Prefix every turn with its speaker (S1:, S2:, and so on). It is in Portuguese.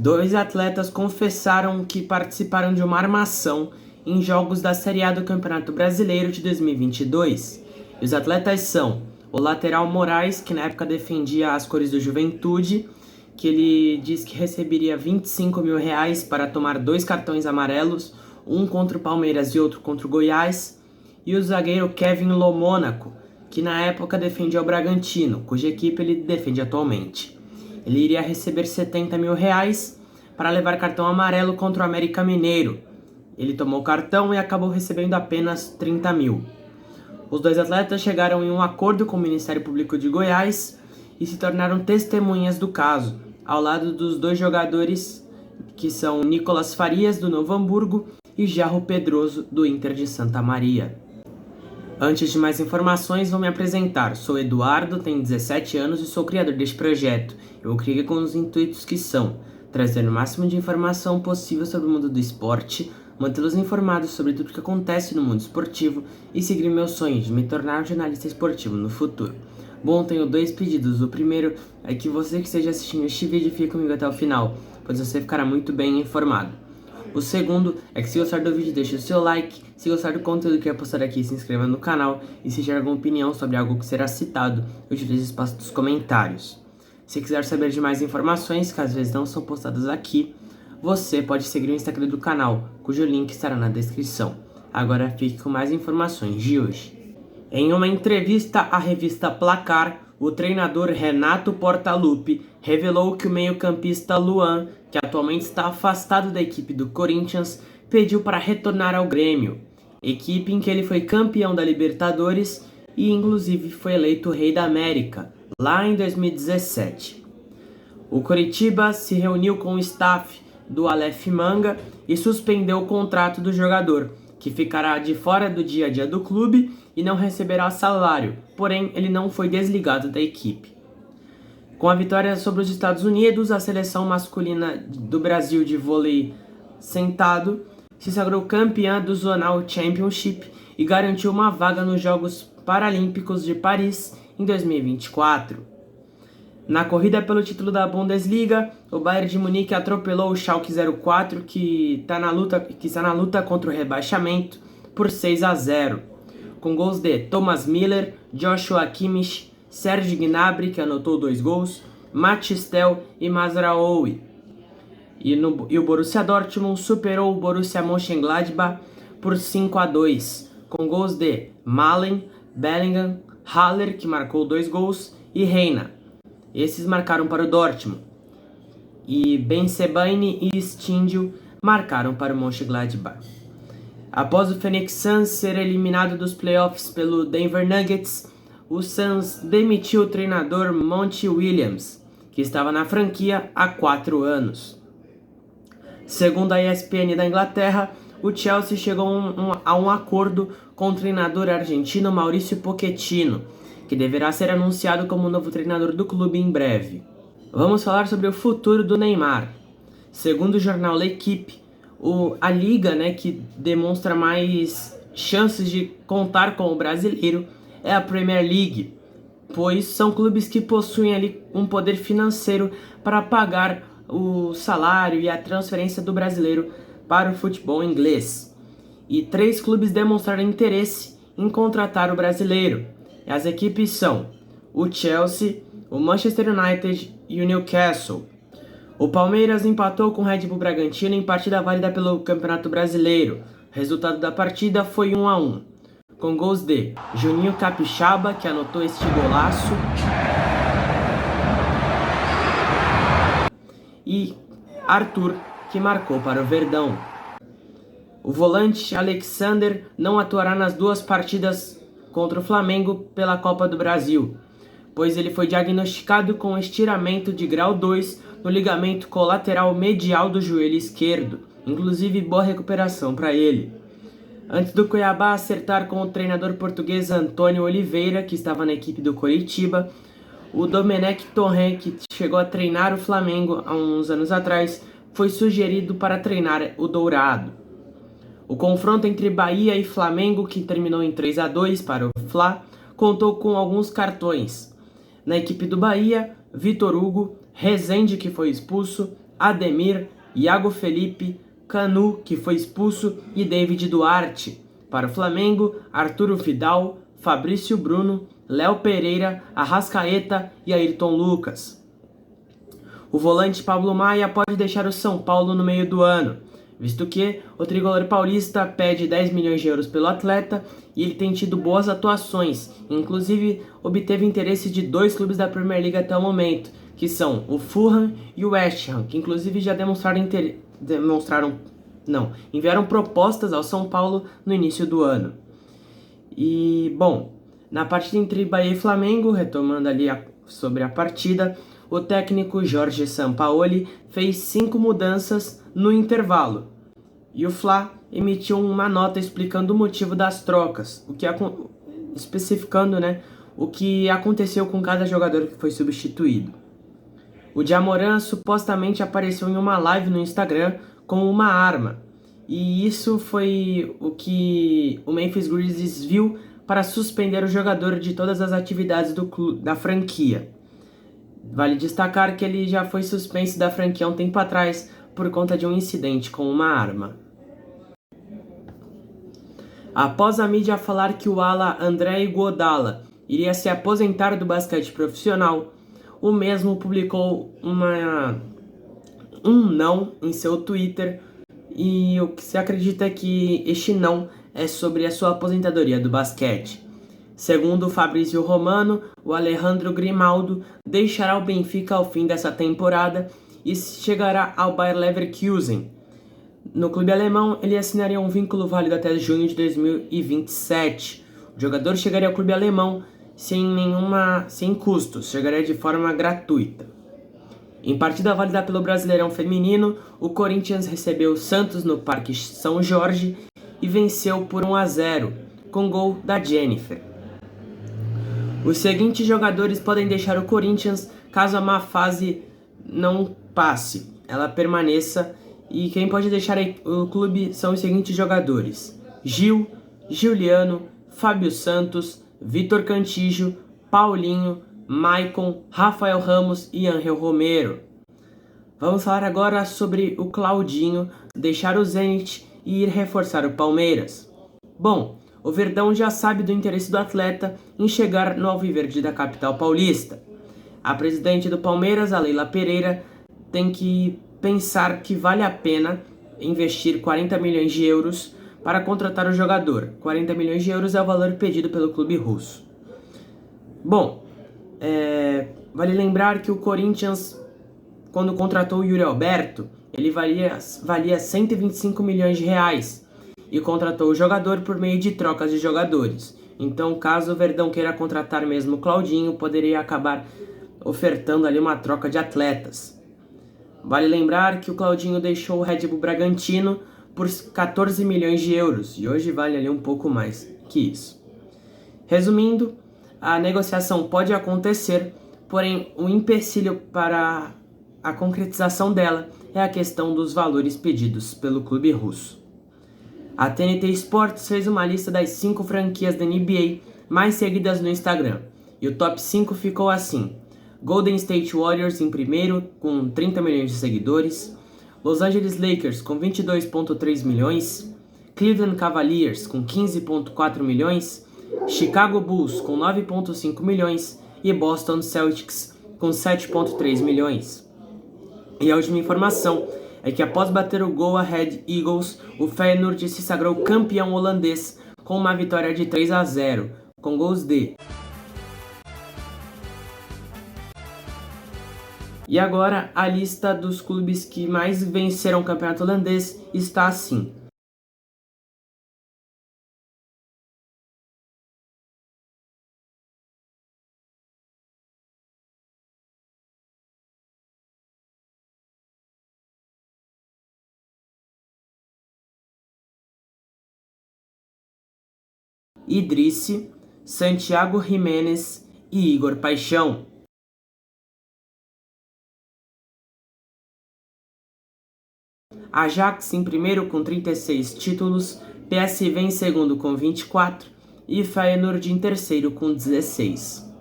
S1: Dois atletas confessaram que participaram de uma armação em jogos da Série A do Campeonato Brasileiro de 2022. E os atletas são o lateral Moraes, que na época defendia as cores do Juventude, que ele disse que receberia R$25 mil para tomar 2 cartões amarelos, um contra o Palmeiras e outro contra o Goiás, e o zagueiro Kevin Lomônaco, que na época defendia o Bragantino, cuja equipe ele defende atualmente. Ele iria receber R$70 mil para levar cartão amarelo contra o América Mineiro. Ele tomou o cartão e acabou recebendo apenas 30 mil. Os dois atletas chegaram em um acordo com o Ministério Público de Goiás e se tornaram testemunhas do caso, ao lado dos dois jogadores que são Nicolas Farias, do Novo Hamburgo, e Jarro Pedroso, do Inter de Santa Maria. Antes de mais informações, vou me apresentar. Sou Eduardo, tenho 17 anos e sou criador deste projeto. Eu criei com os intuitos que são trazer o máximo de informação possível sobre o mundo do esporte, mantê-los informados sobre tudo o que acontece no mundo esportivo e seguir meu sonho de me tornar um jornalista esportivo no futuro. Bom, tenho 2 pedidos. O primeiro é que você que esteja assistindo este vídeo fique comigo até o final, pois você ficará muito bem informado. O segundo é que se gostar do vídeo, deixe o seu like, se gostar do conteúdo que eu postar aqui, se inscreva no canal e se tiver alguma opinião sobre algo que será citado, utilize o espaço dos comentários. Se quiser saber de mais informações, que às vezes não são postadas aqui, você pode seguir o Instagram do canal, cujo link estará na descrição. Agora fique com mais informações de hoje. Em uma entrevista à revista Placar, o treinador Renato Portaluppi revelou que o meio-campista Luan, que atualmente está afastado da equipe do Corinthians, pediu para retornar ao Grêmio, equipe em que ele foi campeão da Libertadores e inclusive foi eleito Rei da América, lá em 2017. O Coritiba se reuniu com o staff do Aleph Manga e suspendeu o contrato do jogador, que ficará de fora do dia a dia do clube e não receberá salário, porém ele não foi desligado da equipe. Com a vitória sobre os Estados Unidos, a seleção masculina do Brasil de vôlei sentado se sagrou campeã do Zonal Championship e garantiu uma vaga nos Jogos Paralímpicos de Paris em 2024. Na corrida pelo título da Bundesliga, o Bayern de Munique atropelou o Schalke 04, que está na luta contra o rebaixamento, por 6-0, com gols de Thomas Müller, Joshua Kimmich, Serge Gnabry, que anotou 2 gols, Mathys Tel e Mazraoui. E o Borussia Dortmund superou o Borussia Mönchengladbach por 5-2, com gols de Malen, Bellingham, Haller, que marcou 2 gols, e Reina. Esses marcaram para o Dortmund. E Ben Sebaini e Stindl marcaram para o Mönchengladbach. Após o Phoenix Suns ser eliminado dos playoffs pelo Denver Nuggets, o Suns demitiu o treinador Monty Williams, que estava na franquia há 4 anos. Segundo a ESPN da Inglaterra, o Chelsea chegou a um acordo com o treinador argentino Mauricio Pochettino, que deverá ser anunciado como novo treinador do clube em breve. Vamos falar sobre o futuro do Neymar. Segundo o jornal L'Equipe, a liga, que demonstra mais chances de contar com o brasileiro é a Premier League, pois são clubes que possuem ali um poder financeiro para pagar o salário e a transferência do brasileiro para o futebol inglês. E 3 clubes demonstraram interesse em contratar o brasileiro. As equipes são o Chelsea, o Manchester United e o Newcastle. O Palmeiras empatou com o Red Bull Bragantino em partida válida pelo Campeonato Brasileiro. O resultado da partida foi 1-1, com gols de Juninho Capixaba, que anotou este golaço, e Arthur, que marcou para o Verdão. O volante Alexander não atuará nas 2 partidas contra o Flamengo pela Copa do Brasil, pois ele foi diagnosticado com estiramento de grau 2 no ligamento colateral medial do joelho esquerdo. Inclusive, boa recuperação para ele. Antes do Cuiabá acertar com o treinador português Antônio Oliveira, que estava na equipe do Coritiba, o Domenech Torrent, que chegou a treinar o Flamengo há uns anos atrás, foi sugerido para treinar o Dourado. O confronto entre Bahia e Flamengo, que terminou em 3-2 para o Fla, contou com alguns cartões. Na equipe do Bahia, Vitor Hugo, Rezende, que foi expulso, Ademir, Iago Felipe, Canu, que foi expulso, e David Duarte. Para o Flamengo, Arturo Vidal, Fabrício Bruno, Léo Pereira, Arrascaeta e Ayrton Lucas. O volante Pablo Maia pode deixar o São Paulo no meio do ano, visto que o tricolor paulista pede 10 milhões de euros pelo atleta e ele tem tido boas atuações, inclusive obteve interesse de 2 clubes da Premier League até o momento, que são o Fulham e o West Ham, que inclusive já enviaram propostas ao São Paulo no início do ano. E, bom, na partida entre Bahia e Flamengo, retomando ali sobre a partida, o técnico Jorge Sampaoli fez 5 mudanças no intervalo. E o Fla emitiu uma nota explicando o motivo das trocas, especificando, o que aconteceu com cada jogador que foi substituído. O Jamoran supostamente apareceu em uma live no Instagram com uma arma, e isso foi o que o Memphis Grizzlies viu para suspender o jogador de todas as atividades da franquia. Vale destacar que ele já foi suspenso da franquia há um tempo atrás por conta de um incidente com uma arma. Após a mídia falar que o ala André Iguodala iria se aposentar do basquete profissional, o mesmo publicou um não em seu Twitter, e o que se acredita é que este não é sobre a sua aposentadoria do basquete. Segundo Fabrício Romano, o Alejandro Grimaldo deixará o Benfica ao fim dessa temporada e chegará ao Bayer Leverkusen. No clube alemão, ele assinaria um vínculo válido até junho de 2027. O jogador chegaria ao clube alemão sem custos, chegaria de forma gratuita. Em partida válida pelo Brasileirão Feminino, o Corinthians recebeu o Santos no Parque São Jorge e venceu por 1-0, com gol da Jennifer. Os seguintes jogadores podem deixar o Corinthians caso a má fase não passe, ela permaneça, e quem pode deixar o clube são os seguintes jogadores: Gil, Giuliano, Fábio Santos, Vitor Cantillo, Paulinho, Maicon, Rafael Ramos e Ángel Romero. Vamos falar agora sobre o Claudinho deixar o Zenit e ir reforçar o Palmeiras. Bom, o Verdão já sabe do interesse do atleta em chegar no Alviverde da capital paulista. A presidente do Palmeiras, a Leila Pereira, tem que pensar que vale a pena investir 40 milhões de euros para contratar o jogador. 40 milhões de euros é o valor pedido pelo clube russo. Bom, vale lembrar que o Corinthians, quando contratou o Yuri Alberto, ele valia 125 milhões de reais e contratou o jogador por meio de trocas de jogadores. Então, caso o Verdão queira contratar mesmo o Claudinho, poderia acabar ofertando ali uma troca de atletas. Vale lembrar que o Claudinho deixou o Red Bull Bragantino por 14 milhões de euros e hoje vale ali um pouco mais que isso. Resumindo, a negociação pode acontecer, porém o empecilho para a concretização dela é a questão dos valores pedidos pelo clube russo. A TNT Sports fez uma lista das 5 franquias da NBA mais seguidas no Instagram, e o top 5 ficou assim: Golden State Warriors em primeiro, com 30 milhões de seguidores, Los Angeles Lakers com 22,3 milhões, Cleveland Cavaliers com 15,4 milhões, Chicago Bulls com 9,5 milhões e Boston Celtics com 7,3 milhões. E a última informação é que após bater o Go Ahead Eagles, o Feyenoord se sagrou campeão holandês com uma vitória de 3-0, com gols de... E agora a lista dos clubes que mais venceram o campeonato holandês está assim: Idrice, Santiago Jiménez e Igor Paixão. Ajax em primeiro com 36 títulos, PSV em segundo com 24 e Feyenoord em terceiro com 16.